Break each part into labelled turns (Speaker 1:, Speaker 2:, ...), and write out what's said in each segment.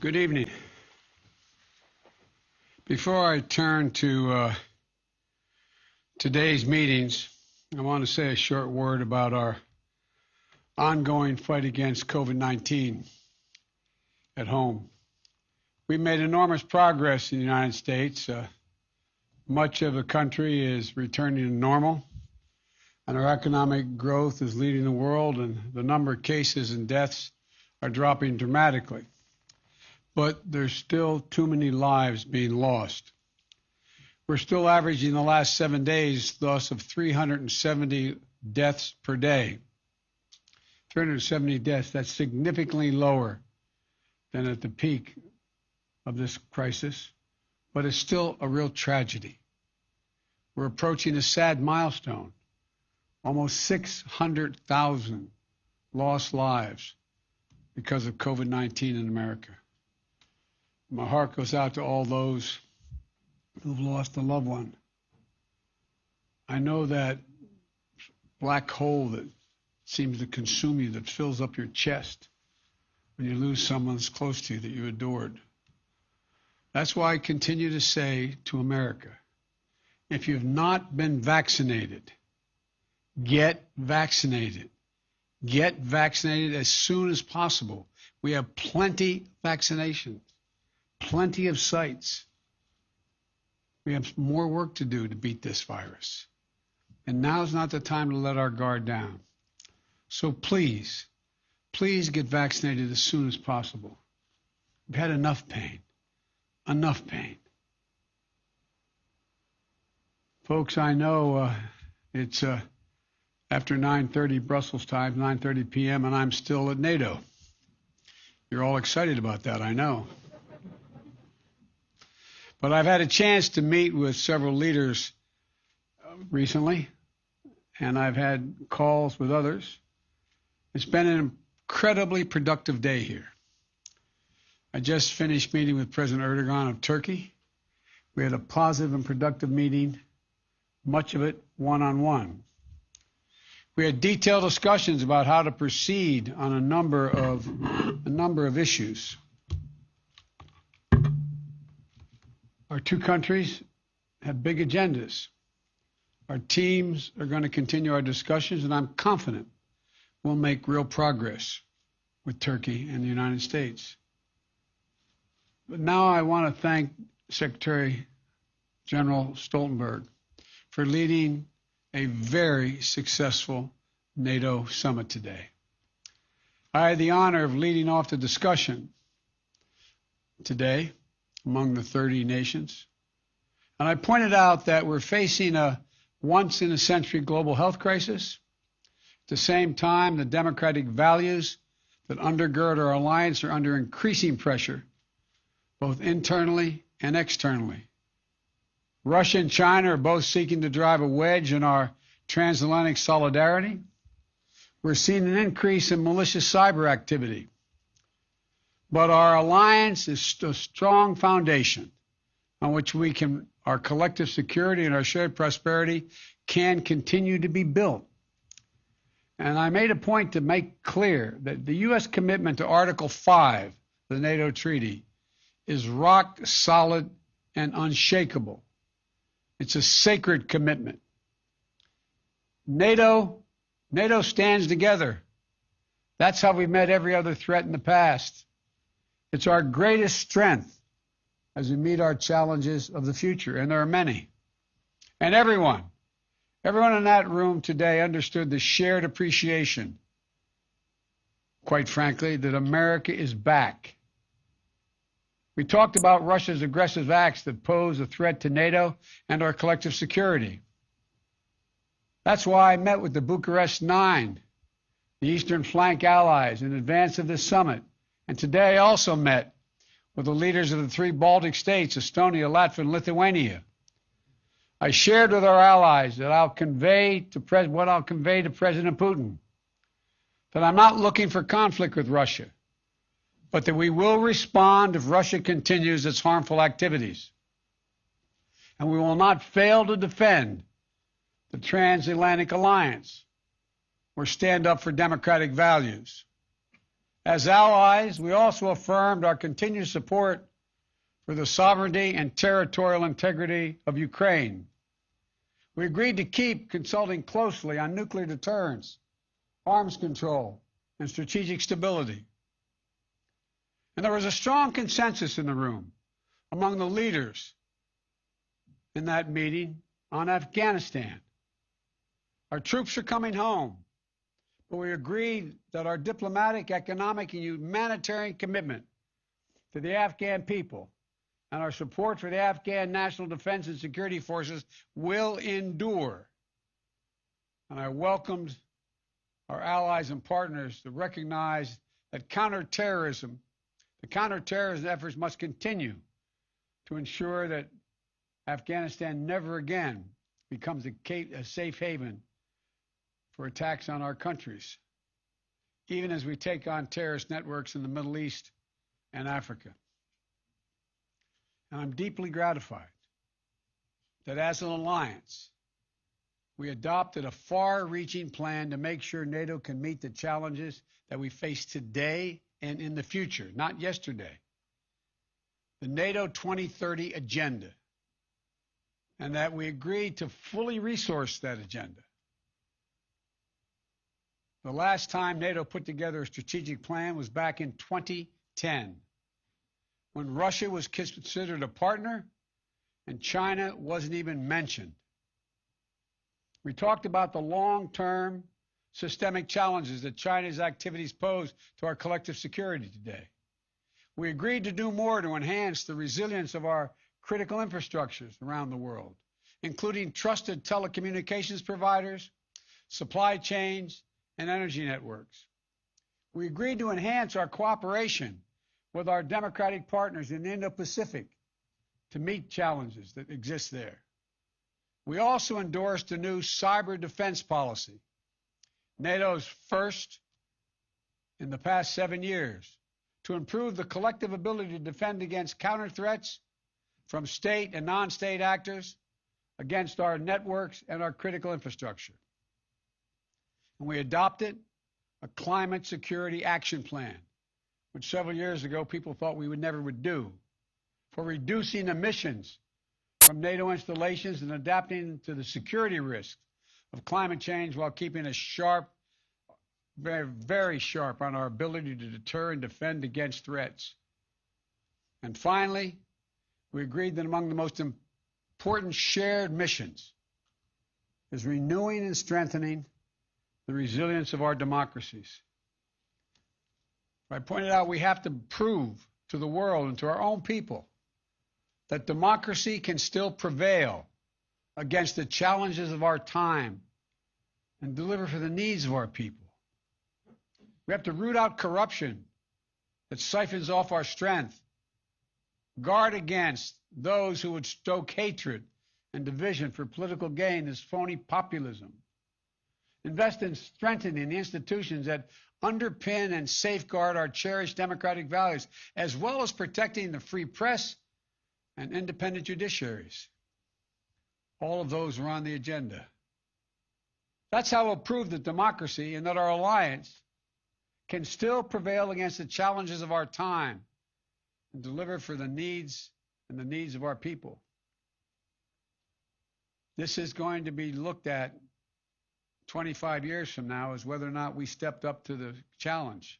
Speaker 1: Good evening. Before I turn to today's meetings, I want to say a short word about our ongoing fight against COVID-19 at home. We've made enormous progress in the United States. Much of the country is returning to normal, and our economic growth is leading the world, and the number of cases and deaths are dropping dramatically. But there's still too many lives being lost. We're still averaging the last 7 days loss of 370 deaths per day. 370 deaths, that's significantly lower than at the peak of this crisis, but it's still a real tragedy. We're approaching a sad milestone, almost 600,000 lost lives because of COVID-19 in America. My heart goes out to all those who've lost a loved one. I know that black hole that seems to consume you, that fills up your chest when you lose someone that's close to you that you adored. That's why I continue to say to America, if you've not been vaccinated, get vaccinated. Get vaccinated as soon as possible. We have plenty vaccinations. Plenty of sites. We have more work to do to beat this virus. And now's not the time to let our guard down. So please get vaccinated as soon as possible. We've had enough pain. Enough pain. Folks, I know it's after 9:30 Brussels time, 9:30 p.m., and I'm still at NATO. You're all excited about that, I know. But I've had a chance to meet with several leaders recently, and I've had calls with others. It's been an incredibly productive day here. I just finished meeting with President Erdogan of Turkey. We had a positive and productive meeting, much of it one-on-one. We had detailed discussions about how to proceed on a number of issues. Our two countries have big agendas. Our teams are going to continue our discussions, and I'm confident we'll make real progress with Turkey and the United States. But now I want to thank Secretary General Stoltenberg for leading a very successful NATO summit today. I had the honor of leading off the discussion today among the 30 nations. And I pointed out that we're facing a once-in-a-century global health crisis. At the same time, the democratic values that undergird our alliance are under increasing pressure, both internally and externally. Russia and China are both seeking to drive a wedge in our transatlantic solidarity. We're seeing an increase in malicious cyber activity. But our alliance is a strong foundation on which our collective security and our shared prosperity can continue to be built. And I made a point to make clear that the U.S. commitment to Article 5 of the NATO Treaty is rock solid and unshakable. It's a sacred commitment. NATO stands together. That's how we've met every other threat in the past. It's our greatest strength as we meet our challenges of the future, and there are many. And everyone in that room today understood the shared appreciation, quite frankly, that America is back. We talked about Russia's aggressive acts that pose a threat to NATO and our collective security. That's why I met with the Bucharest Nine, the Eastern Flank allies, in advance of this summit. And today I also met with the leaders of the three Baltic states, Estonia, Latvia, and Lithuania. I shared with our allies that what I'll convey to President Putin, that I'm not looking for conflict with Russia, but that we will respond if Russia continues its harmful activities. And we will not fail to defend the transatlantic alliance or stand up for democratic values. As allies, we also affirmed our continued support for the sovereignty and territorial integrity of Ukraine. We agreed to keep consulting closely on nuclear deterrence, arms control, and strategic stability. And there was a strong consensus in the room among the leaders in that meeting on Afghanistan. Our troops are coming home, but we agreed that our diplomatic, economic, and humanitarian commitment to the Afghan people and our support for the Afghan National Defense and Security Forces will endure. And I welcomed our allies and partners to recognize that counterterrorism efforts must continue to ensure that Afghanistan never again becomes a safe haven for attacks on our countries, even as we take on terrorist networks in the Middle East and Africa. And I'm deeply gratified that as an alliance, we adopted a far-reaching plan to make sure NATO can meet the challenges that we face today and in the future, not yesterday. The NATO 2030 agenda, and that we agreed to fully resource that agenda. The last time NATO put together a strategic plan was back in 2010, when Russia was considered a partner and China wasn't even mentioned. We talked about the long-term systemic challenges that China's activities pose to our collective security today. We agreed to do more to enhance the resilience of our critical infrastructures around the world, including trusted telecommunications providers, supply chains, and energy networks. We agreed to enhance our cooperation with our democratic partners in the Indo-Pacific to meet challenges that exist there. We also endorsed a new cyber defense policy, NATO's first in the past 7 years, to improve the collective ability to defend against counter threats from state and non-state actors against our networks and our critical infrastructure. And we adopted a climate security action plan, which several years ago people thought we never would do, for reducing emissions from NATO installations and adapting to the security risks of climate change while keeping us sharp, very, very sharp on our ability to deter and defend against threats. And finally, we agreed that among the most important shared missions is renewing and strengthening the resilience of our democracies. I pointed out we have to prove to the world and to our own people that democracy can still prevail against the challenges of our time and deliver for the needs of our people. We have to root out corruption that siphons off our strength, guard against those who would stoke hatred and division for political gain as phony populism, invest in strengthening the institutions that underpin and safeguard our cherished democratic values, as well as protecting the free press and independent judiciaries. All of those are on the agenda. That's how we'll prove that democracy and that our alliance can still prevail against the challenges of our time and deliver for the needs of our people. This is going to be looked at 25 years from now as whether or not we stepped up to the challenge,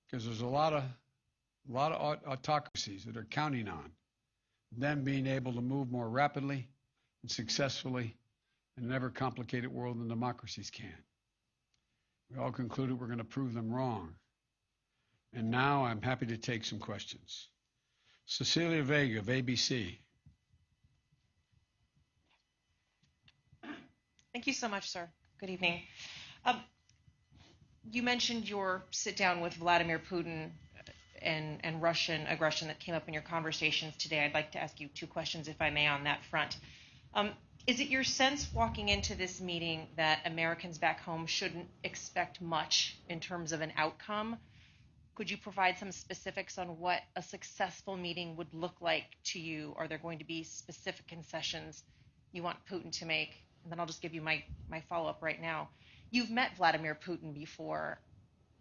Speaker 1: because there's a lot of autocracies that are counting on them being able to move more rapidly and successfully in an ever complicated world than democracies can. We all concluded we're going to prove them wrong. And now I'm happy to take some questions. Cecilia Vega of ABC.
Speaker 2: Thank you so much, sir. Good evening. You mentioned your sit down with Vladimir Putin and Russian aggression that came up in your conversations today. I'd like to ask you two questions, if I may, on that front. Is it your sense walking into this meeting that Americans back home shouldn't expect much in terms of an outcome? Could you provide some specifics on what a successful meeting would look like to you? Are there going to be specific concessions you want Putin to make? And then I'll just give you my follow-up right now. You've met Vladimir Putin before.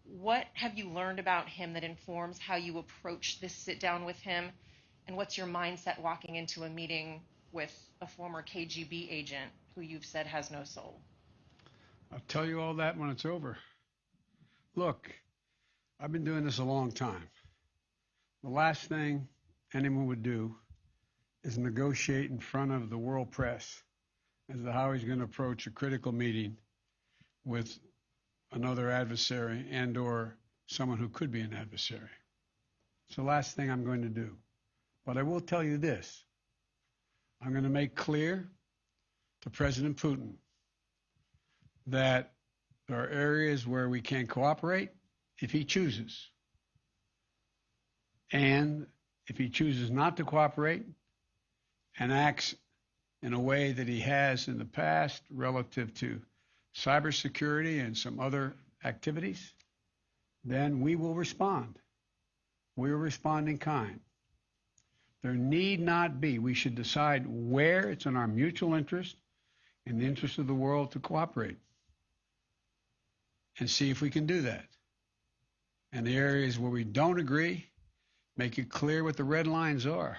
Speaker 2: what have you learned about him that informs how you approach this sit down with him? And what's your mindset walking into a meeting with a former KGB agent who you've said has no soul?
Speaker 1: I'll tell you all that when it's over. Look, I've been doing this a long time. The last thing anyone would do is negotiate in front of the world press as to how he's going to approach a critical meeting with another adversary and or someone who could be an adversary. It's the last thing I'm going to do. But I will tell you this. I'm going to make clear to President Putin that there are areas where we can cooperate if he chooses. And if he chooses not to cooperate and acts in a way that he has in the past relative to cybersecurity and some other activities, then we will respond. We will respond in kind. There need not be. We should decide where it's in our mutual interest, in the interest of the world, to cooperate and see if we can do that. And the areas where we don't agree, make it clear what the red lines are.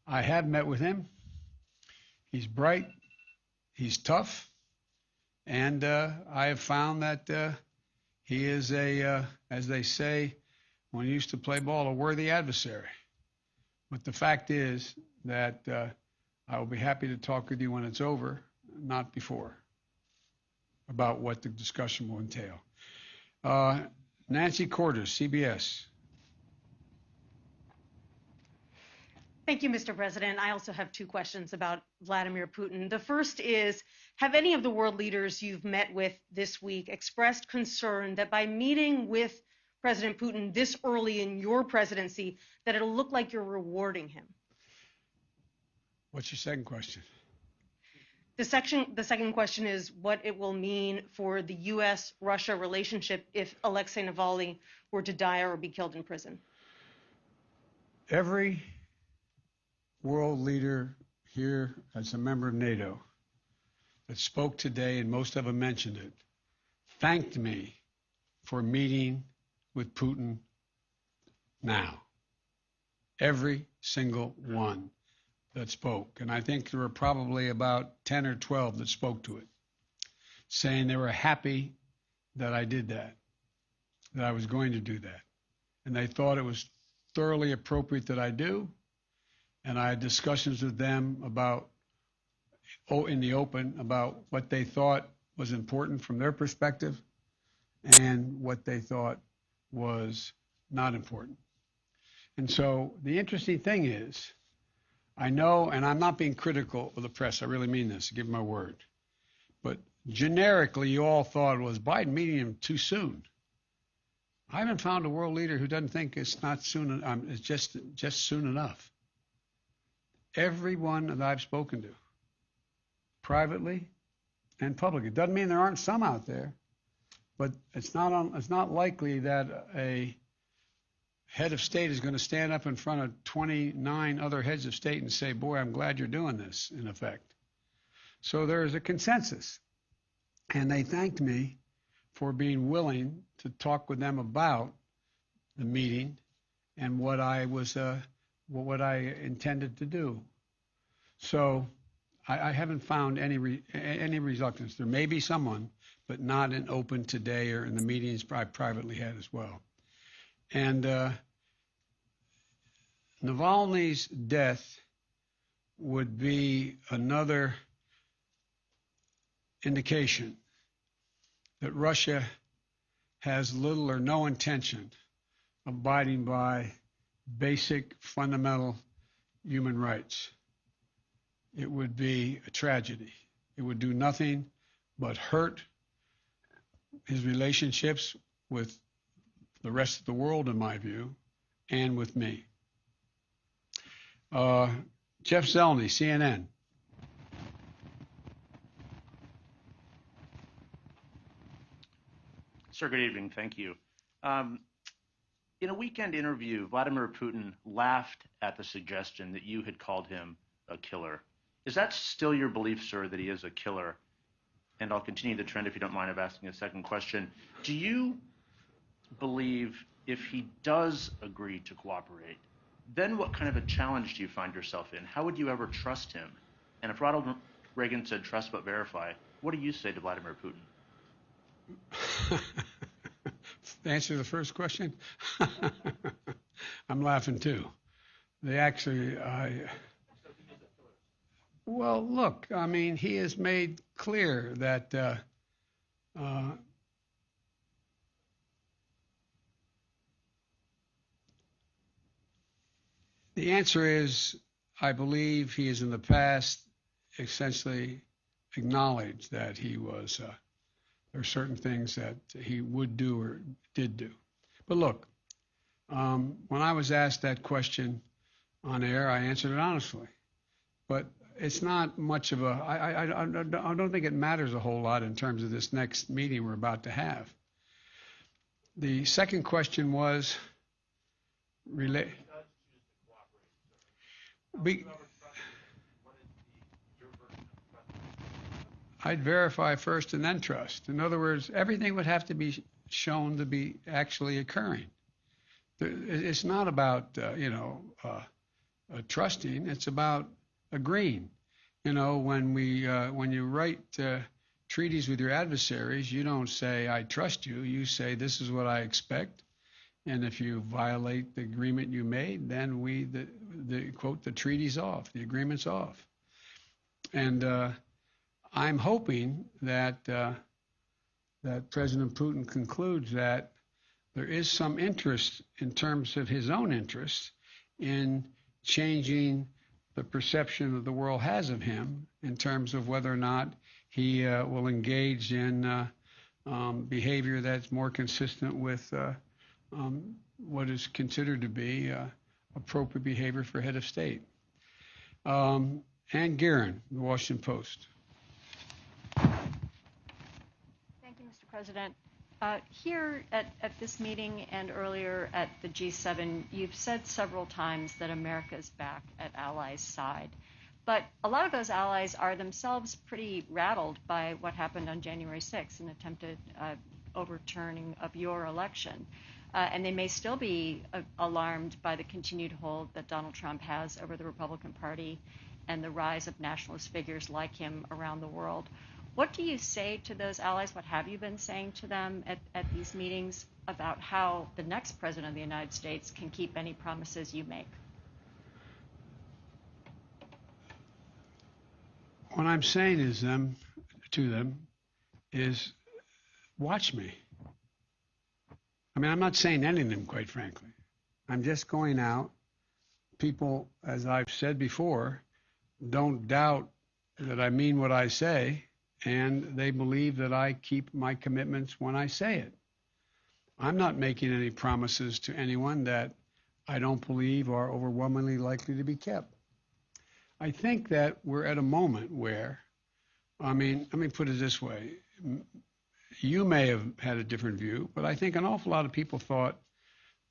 Speaker 1: I have met with him. He's bright. He's tough. And I have found that he is as they say when he used to play ball, a worthy adversary. But the fact is that I will be happy to talk with you when it's over, not before, about what the discussion will entail. Nancy Cordes, CBS.
Speaker 3: Thank you, Mr. President. I also have two questions about Vladimir Putin. The first is, have any of the world leaders you've met with this week expressed concern that by meeting with President Putin this early in your presidency, that it'll look like you're rewarding him?
Speaker 1: What's your second question?
Speaker 3: The second question is what it will mean for the U.S.-Russia relationship if Alexei Navalny were to die or be killed in prison.
Speaker 1: Every world leader here as a member of NATO that spoke today, and most of them mentioned it, thanked me for meeting with Putin now. Every single one that spoke. And I think there were probably about 10 or 12 that spoke to it, saying they were happy that I did that I was going to do that. And they thought it was thoroughly appropriate that I do. And I had discussions with them about, in the open, about what they thought was important from their perspective and what they thought was not important. And so the interesting thing is, I know, and I'm not being critical of the press, I really mean this, give my word, but generically you all thought, was Biden meeting him too soon? I haven't found a world leader who doesn't think it's not soon, it's just soon enough. Everyone that I've spoken to, privately and publicly, it doesn't mean there aren't some out there, but it's not likely that a head of state is going to stand up in front of 29 other heads of state and say, boy, I'm glad you're doing this, in effect. So there is a consensus. And they thanked me for being willing to talk with them about the meeting and what I intended to do. So I haven't found any reluctance. There may be someone, but not in open today or in the meetings I privately had as well. And Navalny's death would be another indication that Russia has little or no intention of abiding by basic fundamental human rights. It would be a tragedy. It would do nothing but hurt his relationships with the rest of the world, in my view, and with me. Jeff Zeleny, CNN.
Speaker 4: Sir, good evening. Thank you. In a weekend interview, Vladimir Putin laughed at the suggestion that you had called him a killer. Is that still your belief, sir, that he is a killer? and I'll continue the trend if you don't mind of asking a second question. Do you believe if he does agree to cooperate, then what kind of a challenge do you find yourself in? How would you ever trust him? And if Ronald Reagan said trust but verify, what do you say to Vladimir Putin?
Speaker 1: To answer the first question, I'm laughing too. They actually, well, look, I mean, he has made clear that the answer is, I believe he has in the past essentially acknowledged that he was, there are certain things that he would do or did do. But look, when I was asked that question on air, I answered it honestly. But it's not much of a, I don't think it matters a whole lot in terms of this next meeting we're about to have. The second question was, I'd verify first and then trust. In other words, everything would have to be shown to be actually occurring. It's not about, trusting. It's about agreeing. You know, when you write treaties with your adversaries, you don't say, I trust you. You say, this is what I expect. And if you violate the agreement you made, then the treaty's off, the agreement's off. And I'm hoping that that President Putin concludes that there is some interest in terms of his own interest in changing the perception that the world has of him in terms of whether or not he will engage in behavior that's more consistent with what is considered to be appropriate behavior for head of state. Ann Guerin, The Washington Post.
Speaker 5: Thank you, Mr. President. Here at this meeting and earlier at the G7, you've said several times that America is back at allies' side. But a lot of those allies are themselves pretty rattled by what happened on January 6th, an attempted overturning of your election. And they may still be alarmed by the continued hold that Donald Trump has over the Republican Party and the rise of nationalist figures like him around the world. What do you say to those allies? What have you been saying to them at these meetings about how the next president of the United States can keep any promises you make?
Speaker 1: What I'm saying is to them is watch me. I mean, I'm not saying anything to them, quite frankly. I'm just going out. People, as I've said before, don't doubt that I mean what I say, and they believe that I keep my commitments when I say it. I'm not making any promises to anyone that I don't believe are overwhelmingly likely to be kept. I think that we're at a moment where, I mean, let me put it this way. You may have had a different view, but I think an awful lot of people thought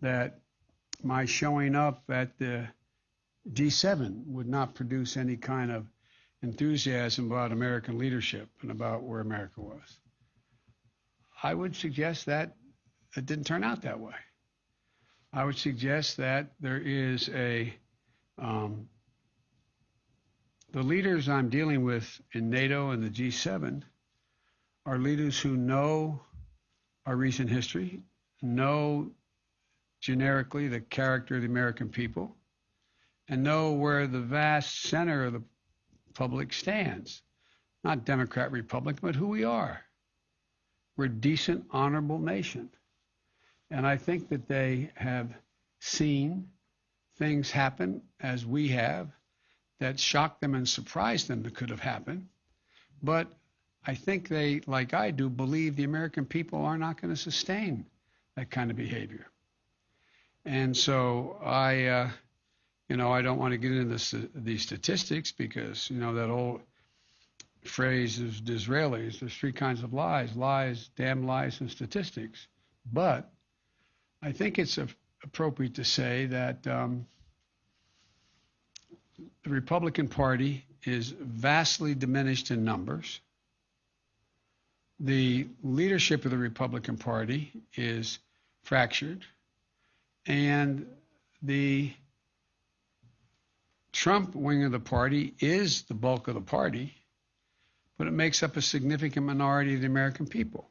Speaker 1: that my showing up at the G7 would not produce any kind of enthusiasm about American leadership and about where America was. I would suggest that it didn't turn out that way. I would suggest that there is the leaders I'm dealing with in NATO and the G7 are leaders who know our recent history, know generically the character of the American people, and know where the vast center of the public stands. Not Democrat, Republican, but who we are. We're a decent, honorable nation. And I think that they have seen things happen as we have that shocked them and surprised them that could have happened. But I think they, like I do, believe the American people are not going to sustain that kind of behavior. And so I don't want to get into these statistics because, that old phrase is Disraeli's, there's three kinds of lies, damn lies, and statistics. But I think it's appropriate to say that the Republican Party is vastly diminished in numbers. the leadership of the Republican Party is fractured, and the Trump wing of the party is the bulk of the party, but it makes up a significant minority of the American people.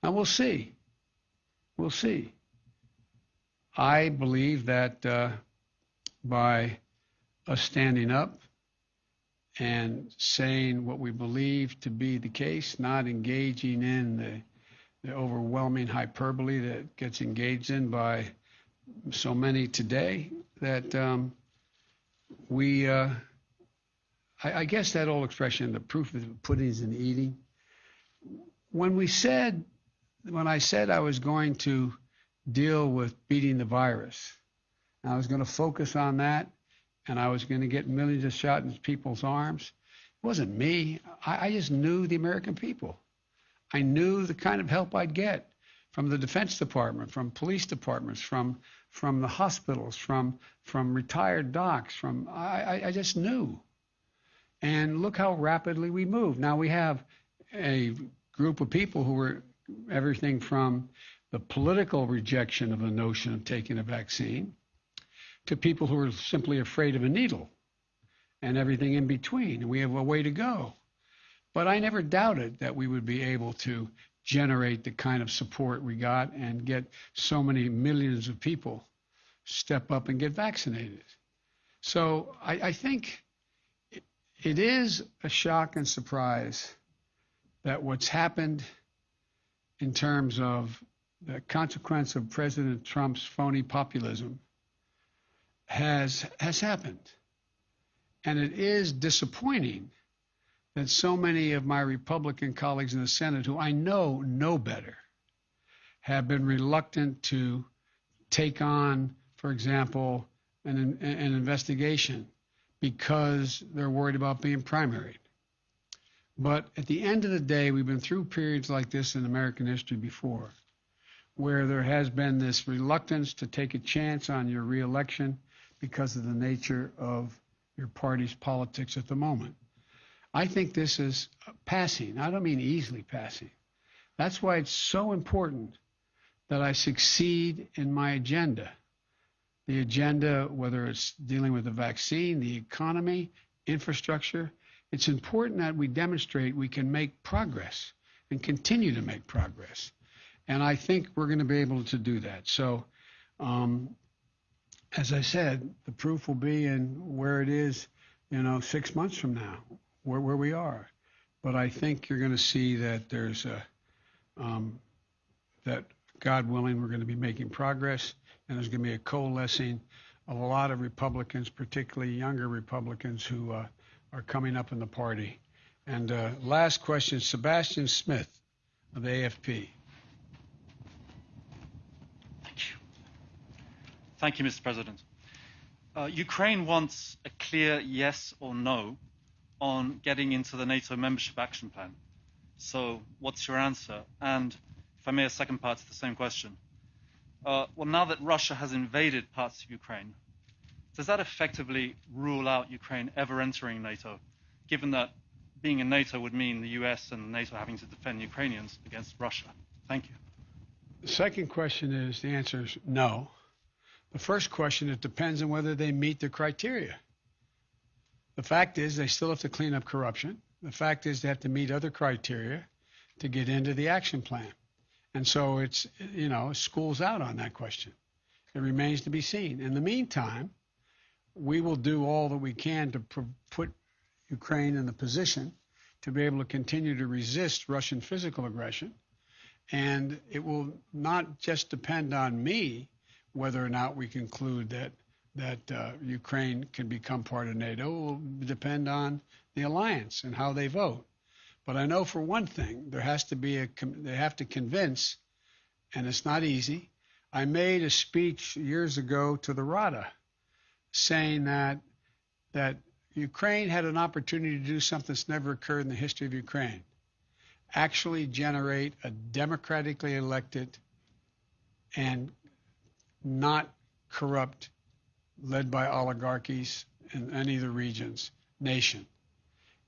Speaker 1: Now we'll see. We'll see. I believe that by us standing up and saying what we believe to be the case, not engaging in the overwhelming hyperbole that gets engaged in by so many today, that I guess that old expression, the proof of the pudding is in the eating. When I said I was going to deal with beating the virus, I was going to focus on that, and I was going to get millions of shots in people's arms. It wasn't me. I just knew the American people. I knew the kind of help I'd get from the Defense Department, from police departments, from the hospitals, from retired docs. I just knew. And look how rapidly we moved. Now we have a group of people who were everything from the political rejection of the notion of taking a vaccine to people who are simply afraid of a needle and everything in between. And we have a way to go. But I never doubted that we would be able to generate the kind of support we got and get so many millions of people step up and get vaccinated. So I think it is a shock and surprise that what's happened in terms of the consequence of President Trump's phony populism has happened. And it is disappointing that so many of my Republican colleagues in the Senate, who I know better, have been reluctant to take on, for example, an investigation because they're worried about being primaried. But at the end of the day, we've been through periods like this in American history before, where there has been this reluctance to take a chance on your reelection because of the nature of your party's politics at the moment. I think this is passing. I don't mean easily passing. That's why it's so important that I succeed in my agenda. The agenda, whether it's dealing with the vaccine, the economy, infrastructure, it's important that we demonstrate we can make progress and continue to make progress. And I think we're going to be able to do that. So, as I said, the proof will be in where it is, 6 months from now, where we are. But I think you're going to see that there's that God willing, we're going to be making progress, and there's going to be a coalescing of a lot of Republicans, particularly younger Republicans who are coming up in the party. And last question, Sebastian Smith of the AFP.
Speaker 6: Thank you, Mr. President. Ukraine wants a clear yes or no on getting into the NATO membership action plan. So what's your answer? And if I may, a second part to the same question. Well, now that Russia has invaded parts of Ukraine, does that effectively rule out Ukraine ever entering NATO, given that being in NATO would mean the US and NATO having to defend Ukrainians against Russia? Thank you.
Speaker 1: The second question is, the answer is no. The first question, it depends on whether they meet the criteria. The fact is they still have to clean up corruption. The fact is they have to meet other criteria to get into the action plan. And so it's, school's out on that question. It remains to be seen. In the meantime, we will do all that we can to put Ukraine in the position to be able to continue to resist Russian physical aggression. And it will not just depend on me whether or not we conclude that Ukraine can become part of NATO. It will depend on the alliance and how they vote. But I know for one thing, they have to convince, and it's not easy. I made a speech years ago to the Rada saying that Ukraine had an opportunity to do something that's never occurred in the history of Ukraine, actually generate a democratically elected and not corrupt, led by oligarchies in any of the regions, nation.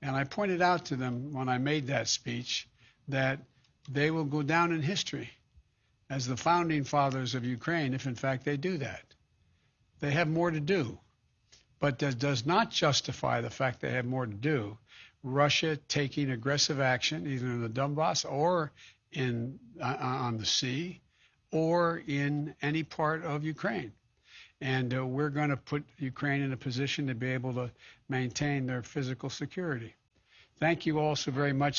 Speaker 1: And I pointed out to them when I made that speech that they will go down in history as the founding fathers of Ukraine if, in fact, they do that. They have more to do, but that does not justify the fact they have more to do. Russia taking aggressive action, either in the Donbass or on the sea, or in any part of Ukraine. And we're going to put Ukraine in a position to be able to maintain their physical security. Thank you all so very much.